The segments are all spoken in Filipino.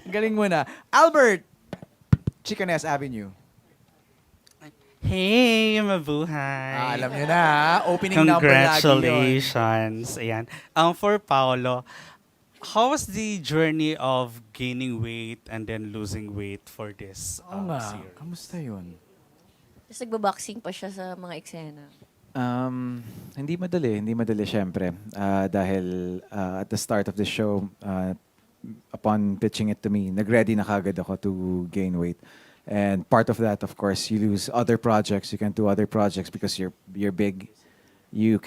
Galing mo na. Albert! Chicaness Avenue. Hey, mabuhay! Alam nyo na, ha? Opening number lagi yun. Congratulations! Ayan. For Paolo, how was the journey of gaining weight and then losing weight for this Oo nga, series? kamusta yun? Tapos nagbaboxing pa siya sa mga eksena. Hindi madali syempre. Dahil at the start of the show, upon pitching it to me, nag-ready na kagad ako to gain weight. And part of that, of course, you lose other projects. You can't do other projects because you're big. You're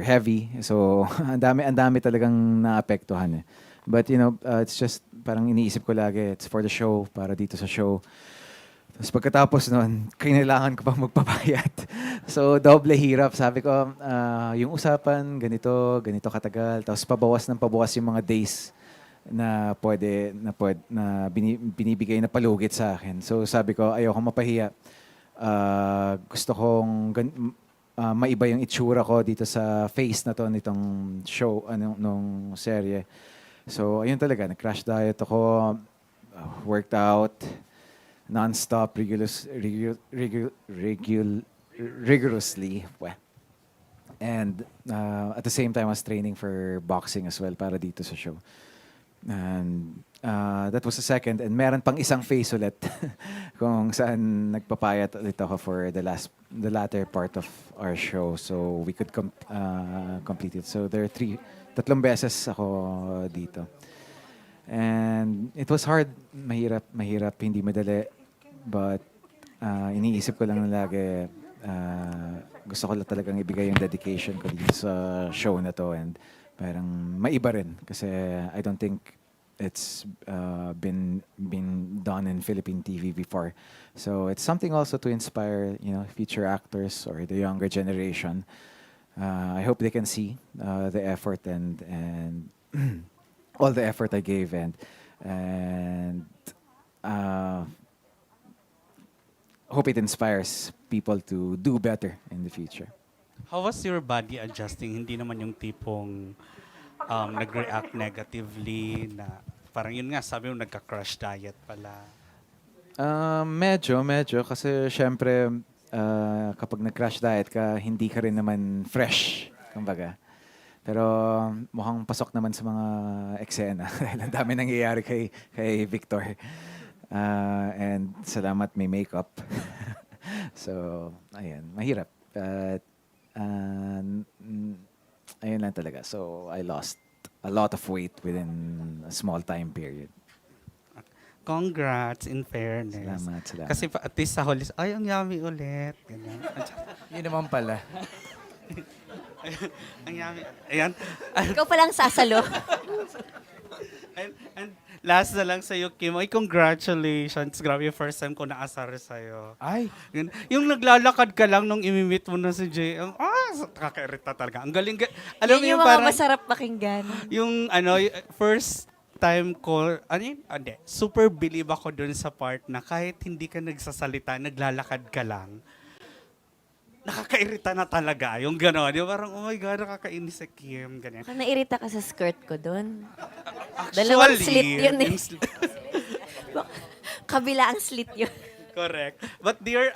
heavy. So, ang dami talagang naapektuhan eh. But it's just parang iniisip ko lagi, it's for the show, para dito sa show. Tapos pagkatapos nun, kailangan ko pa magpapayat. So, doble hirap. Sabi ko, yung usapan, ganito katagal. Tapos pabawas ng pabawas yung mga days na binibigay na palugit sa akin. So, sabi ko, ayoko mapahiya. Gusto kong maiba yung itsura ko dito sa face na to nitong show, nung serye. So, ayun talaga, nag-crash diet ako, worked out, non-stop, rigorously. And at the same time, I was training for boxing as well para dito sa show. And that was the second. And meron pang isang phase ulit kung saan nagpapayat ulit ako for the latter part of our show. So we could complete it. So there are tatlong beses ako dito. And it was hard, mahirap, hindi madali. But iniisip ko lang na lagi, gusto ko lang talagang ibigay yung dedication ko dito sa show na to. And parang maiba rin kasi I don't think it's been done in Philippine TV before. So it's something also to inspire, future actors or the younger generation. I hope they can see the effort and all the effort I gave and hope it inspires people to do better in the future. How was your body adjusting? Hindi naman yung tipong nag-react negatively na parang yun nga, sabi mo nagka-crash diet pala. Medyo kasi syempre kapag nag-crash diet ka, hindi ka rin naman fresh, kumbaga. Pero mukhang pasok naman sa mga eksena. Dahil ang dami nangyayari kay Victor. And salamat may makeup. So, ayan, mahirap. But ayun lang talaga. So, I lost a lot of weight within a small time period. Congrats, in fairness. Salamat. Kasi at least sa huli, ay, ang yummy ulit. Ganyan. Yun naman pala. Ang yummy. Ayan. Ikaw palang sasalo. And last na lang sa'yo, Kim. Ay, congratulations. Grabe yung first time ko naasar sa'yo. Ay, Yung naglalakad ka lang nung imimit mo na si Jay, kakairita talaga. Ang galing. Alam mo Yun yung yung mga parang, masarap pakinggan. yung first time ko, hindi, super believe ako dun sa part na kahit hindi ka nagsasalita, naglalakad ka lang, nakakairita na talaga. Yung gano'n. Yung parang, oh my God, nakakainis si Kim. Ganyan. Baka nairita ka sa skirt ko doon. Dalawang slit yun eh. yung Kabila ang slit yun. correct. But dear,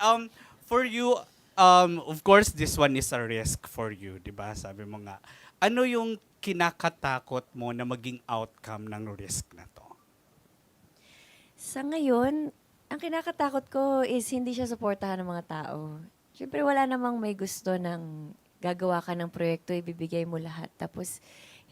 for you, of course, this one is a risk for you, di ba? Sabi mo nga. Ano yung kinakatakot mo na maging outcome ng risk na to? Sa ngayon, ang kinakatakot ko is hindi siya suportahan ng mga tao. Siyempre, wala namang may gusto ng gagawa ka ng proyekto, ibibigay mo lahat. Tapos,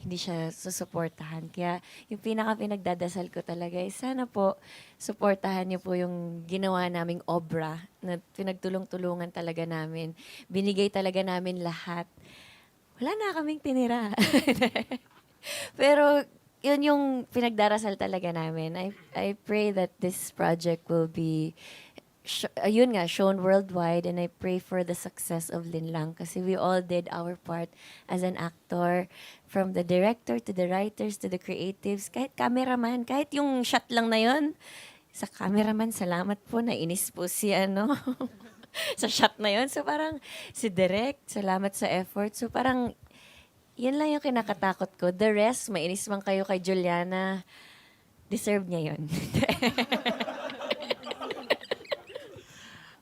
hindi siya susuportahan. Kaya, yung pinagdadasal ko talaga is sana po, suportahan niyo po yung ginawa naming obra na pinagtulong-tulungan talaga namin. Binigay talaga namin lahat. Wala na kaming tinira. Pero, yun yung pinagdarasal talaga namin. I pray that this project will be shown worldwide, and I pray for the success of Linlang kasi we all did our part as an actor, from the director to the writers to the creatives, kahit cameraman, kahit yung shot lang na yun. Sa cameraman, salamat po, nainis po si sa shot na yun. So parang si Direk, salamat sa effort. So parang yan lang yung kinakatakot ko. The rest, mainis man kayo kay Juliana, Deserve niya yun.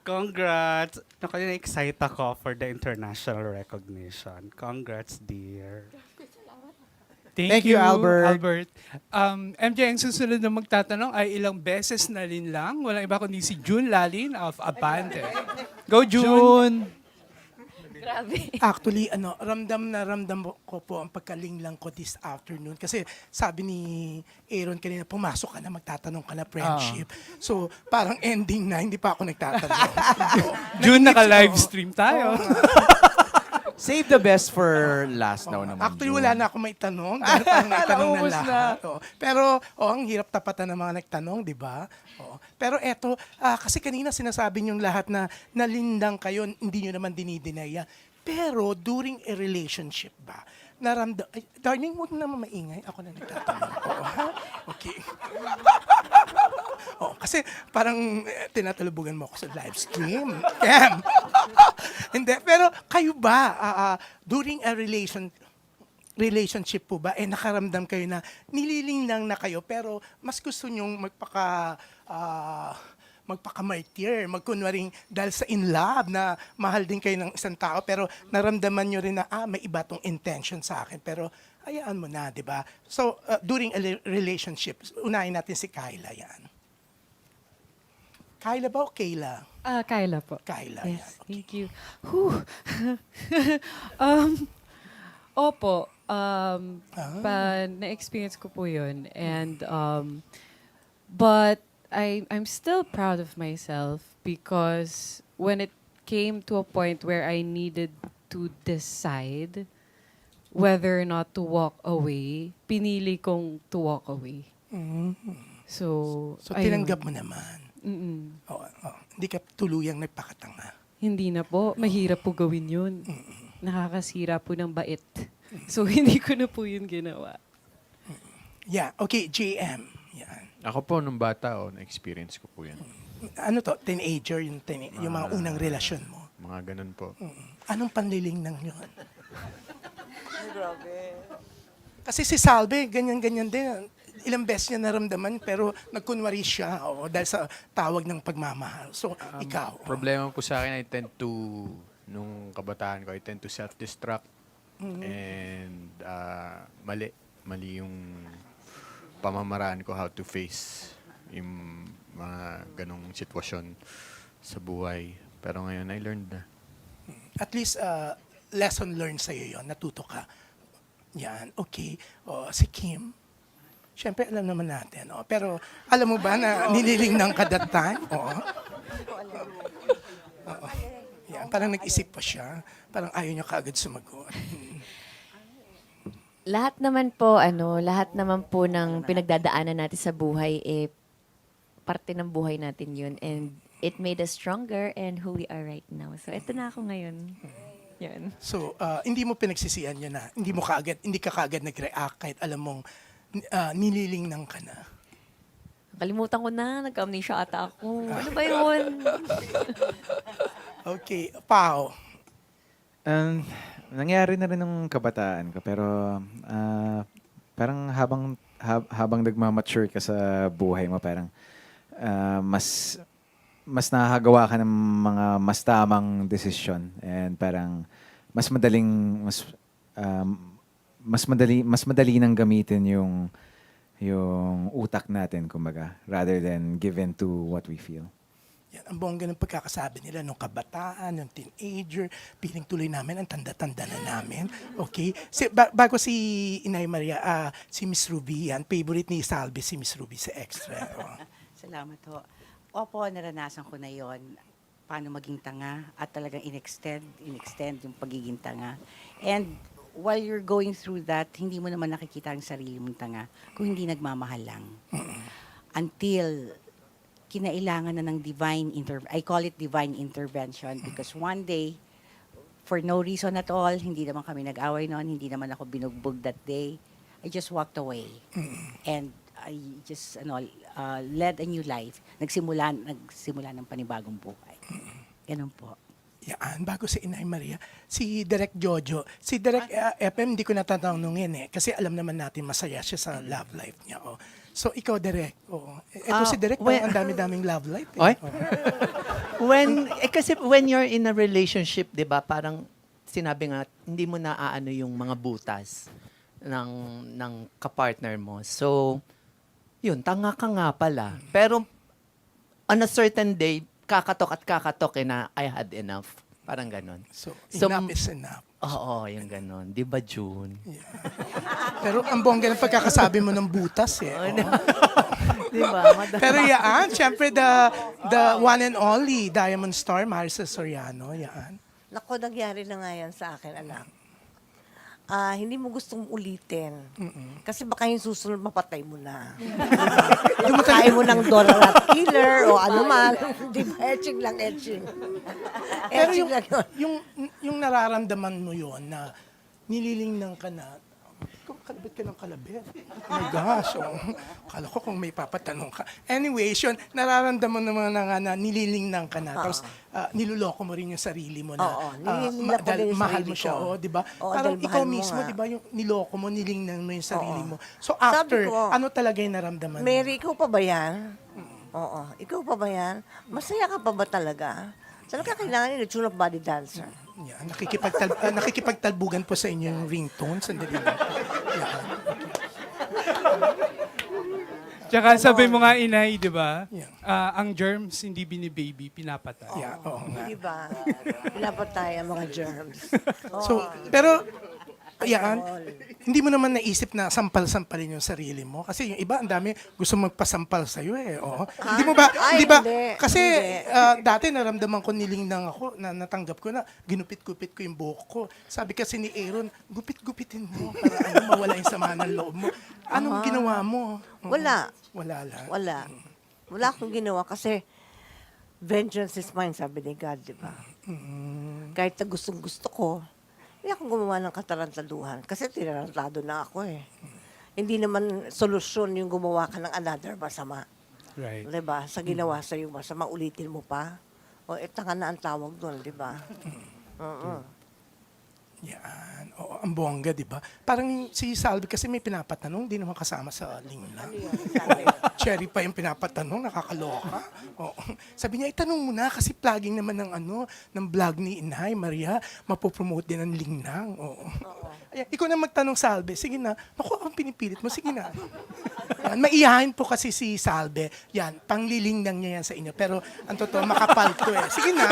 Congrats! Naku, na-excite ako for the international recognition. Congrats, dear. Thank you, Albert. Albert. MJ, ang susunod na magtatanong ay ilang beses na rin lang. Walang iba kundi si June Lalin of Abante. Go, June! Grabe. Actually, ramdam na ramdam ko po ang pagkalinglang ko this afternoon. Kasi sabi ni Aaron kanina, pumasok ka na, magtatanong ka na friendship. So, parang ending na, hindi pa ako nagtatanong. June, naka-live stream tayo. Save the best for last daw naman. Actually, June. wala na ako may tanong. Dahil parang may tanong na Naubos lahat. Oo. Pero, ang hirap tapatan ng mga nagtanong, di ba? Oo. Pero eto, kasi kanina sinasabi niyong lahat na nalindang kayo, hindi niyo naman dinideny yan. Pero, during a relationship ba, naramdam, ay, darling, huwag naman maingay. Ako na nagtatanong. Oo, ha? Okay. Oh, kasi parang tinatalubugan mo ako sa live stream. Cam. Hindi, pero kayo ba during a relationship po ba nakaramdam kayo na nililing lang na kayo pero mas gusto nyong magpaka-martyr, magkunwaring dahil sa in love na mahal din kayo ng isang tao pero naramdaman nyo rin na may iba tong intention sa akin pero hayaan mo na, di ba? So, during a relationship, unahin natin si Kyla yan. Kyla ba o Kayla? Kyla po. Kyla, Yes, yan. thank you. Whew. Opo, na-experience ko po yun. And, but I'm still proud of myself because when it came to a point where I needed to decide whether or not to walk away, pinili kong to walk away. So, So, ayun. tinanggap mo naman. Mm-mm. Hindi ka tuluyang nagpakatanga. Hindi na po. Mahirap po gawin yun. Nakakasira po ng bait. So, hindi ko na po yun ginawa. Yeah, okay, JM. Yan. Ako po, nung bata, na-experience ko po yan. Ano to? Teenager, yung mga unang relasyon mo. Mga ganun po. Anong panliling nang yun? Kasi si Salve, ganyan-ganyan din. Ilang beses niya naramdaman, pero nagkunwari siya dahil sa tawag ng pagmamahal. So, ikaw. Problema po sa akin, nung kabataan ko, I tend to self-destruct. And mali yung pamamaraan ko how to face yung mga ganong sitwasyon sa buhay. Pero ngayon, I learned na. At least, lesson learned sa'yo yun. Natuto ka. Yan, okay. Si Kim, siyempre alam naman natin. Pero alam mo ba na nililingnang ka that time? Oo. Yan, parang nag-isip pa siya. Parang ayaw niya kaagad sumagot. Lahat naman po ng pinagdadaanan natin sa buhay, parte ng buhay natin yun. And it made us stronger and who we are right now. So, eto na ako ngayon. Yan. So, hindi mo pinagsisihan yun na. Hindi ka kaagad nag-react kahit alam mong nililingnang ka na. Kalimutan ko na, nag-amnesia ata ako. Ano ba yun? Okay, Pao. Nangyari na rin nung kabataan ko pero parang habang nagmamature ka sa buhay mo parang mas nakakagawa ka ng mga mas tamang desisyon and parang mas madali nang gamitin yung utak natin kumbaga rather than given to what we feel. Yan, ang bongga ng pagkakasabi nila nung kabataan, nung teenager, piling tuloy namin, ang tanda-tanda na namin. Okay? Bago si Inay Maria, si Miss Ruby, yan, favorite ni Salve si Miss Ruby sa Extra. Salamat ho. Opo, naranasan ko na yon paano maging tanga at talagang inextend yung pagiging tanga. And while you're going through that, hindi mo naman nakikita ang sarili mong tanga kung hindi nagmamahal lang. Until kinailangan na ng I call it divine intervention because one day, for no reason at all, hindi naman kami nag-away noon, hindi naman ako binugbog that day. I just walked away. And I just led a new life. Nagsimula ng panibagong buhay. Ganun po. Yan, bago si Inay Maria, si Direk Jojo. Si Direk FM, hindi ko natatanungin kasi alam naman natin masaya siya sa love life niya. So, ikaw, Direk. Oo. Ito si Direk, when- ang dami-daming love life. Oy? Oo. Kasi when you're in a relationship, di ba, parang sinabi nga, hindi mo naaano yung mga butas ng kapartner mo. So, yun, tanga ka nga pala. Pero, on a certain day, kakatok na I had enough. Parang ganon. So, So, enough is enough. Oo, yung ganon. Di ba, June? Pero ang bongga ng pagkakasabi mo ng butas eh. Oo. Di ba? Pero yaan, syempre the one and only Diamond Star, Marisa Soriano, yaan. Nako, nangyari na nga yan sa akin, anak. Hindi mo gustong ulitin. Kasi baka yung susunod mapatay mo na. Kaya mo ng dollar at killer o ano man. Di ba? Etching lang, etching. Pero Etching lang yun. yung nararamdaman mo yon na nililingnan ka na, kalabit ka ng kalabit. Oh my gosh. Oh. Kala ko kung may papatanong ka. Anyways, yun, nararamdaman naman na nililingnan ka na. Tapos, niluloko mo rin yung sarili mo na Oo, nililingnan ko dahil din yung mahal sarili mo siya. ko. Oh, di ba? Oo, Parang dahil ikaw mahal mo mismo, nga. di ba, yung niloko mo, nilingnan mo yung sarili Oo. mo. So after, Sabi ko, ano talaga yung naramdaman mo? Mary, ikaw pa ba yan? Oo. Ikaw pa ba yan? Masaya ka pa ba talaga? Saan ka kailangan yung tune of body dancer? Yeah, nakikipagtalbugan po sa inyo yung ringtone. Sandali lang. Yeah. Tsaka sabi mo nga, inay, di ba? Yeah. Ang germs, hindi binibaby, pinapatay. Yeah, oo nga. Di ba? Pinapatay ang mga germs. So, pero, yan, hindi mo naman naisip na sampal-sampalin yung sarili mo. Kasi yung iba, ang dami gusto magpasampal sa'yo eh. Oo. Hindi mo ba, Ay, di ba, hindi. kasi Hindi. dati naramdaman ko nilingnang ako, na natanggap ko na, ginupit-gupit ko yung buhok ko. Sabi kasi ni Aaron, gupit-gupitin mo para ano, mawala yung sama ng loob mo. Anong ginawa mo? Wala. Wala lang. Wala. Wala akong ginawa kasi vengeance is mine, sabi ni God, di ba? Kahit na gustong gusto ko, hindi ako gumawa ng katarantaduhan kasi tinarantado na ako eh. Hindi naman solusyon yung gumawa ka ng another masama. Right. Di ba? Sa ginawa sa iyo masama, ulitin mo pa. O, tanga na ang tawag doon, di ba? Oo. Yan. Oo, ang bongga, di ba? Parang si Salvi kasi may pinapatanong, di naman kasama sa lingna. Cherry pa yung pinapatanong, nakakaloka. Oo. Sabi niya, itanong mo na kasi plugging naman ng vlog ni Inay, Maria, mapopromote din ang lingnang. Oo. Ayan, ikaw na magtanong, Salve. Sige na. Naku, akong pinipilit mo. Sige na. Yan, maiyahin po kasi si Salve. Yan, panglilingnang niya yan sa inyo. Pero ang totoo, makapal to eh. Sige na.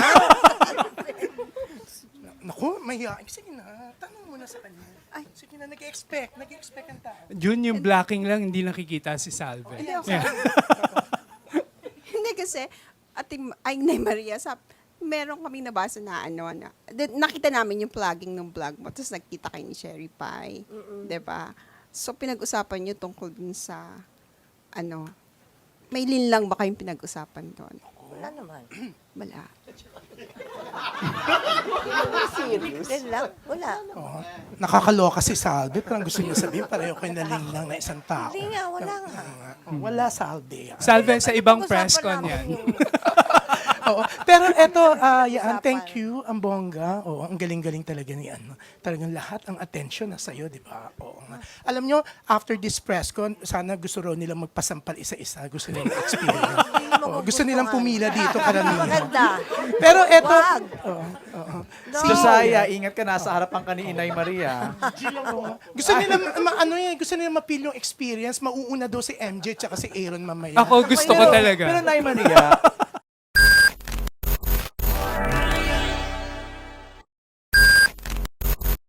Naku, mahihain. Sige na, tanong mo na sa kanya. Ay, sige na, nag-expect ang tao. June, yung blocking lang, hindi nakikita si Salve. Yeah. Hindi kasi, Nay Maria, meron kaming nabasa na nakita namin yung plugging ng vlog mo, tapos nagkita kayo ni Sherry Pie. Diba? So, pinag-usapan nyo tungkol dun sa, may linlang ba kayong pinag-usapan doon? Wala naman. Wala. Serious? Wala. Oo. Nakakaloka si Salve. Parang gusto niya sabihin, pareho kayo nalingnang na isang tao. Hindi nga, wala nga. Wala, Salve. Salve, sa ibang Pag-usapan press con namin yan. yung- Oo. Pero eto, yan, thank you, ang bongga. Oo, ang galing-galing talaga ni ano. Talagang lahat ang attention na sa'yo, di ba? Oo nga. Alam nyo, after this press con, sana gusto raw nilang magpasampal isa-isa. Gusto nilang experience. Oo, gusto nilang pumila dito karamihan. Maganda. Pero eto, Wag. No. Josiah, ingat ka, nasa harapan ka ni Inay Maria. gusto nila gusto nila ma-feel yung experience. Mauuna daw si MJ tsaka si Aaron mamaya. Ako gusto ko talaga. Pero Nay Maria,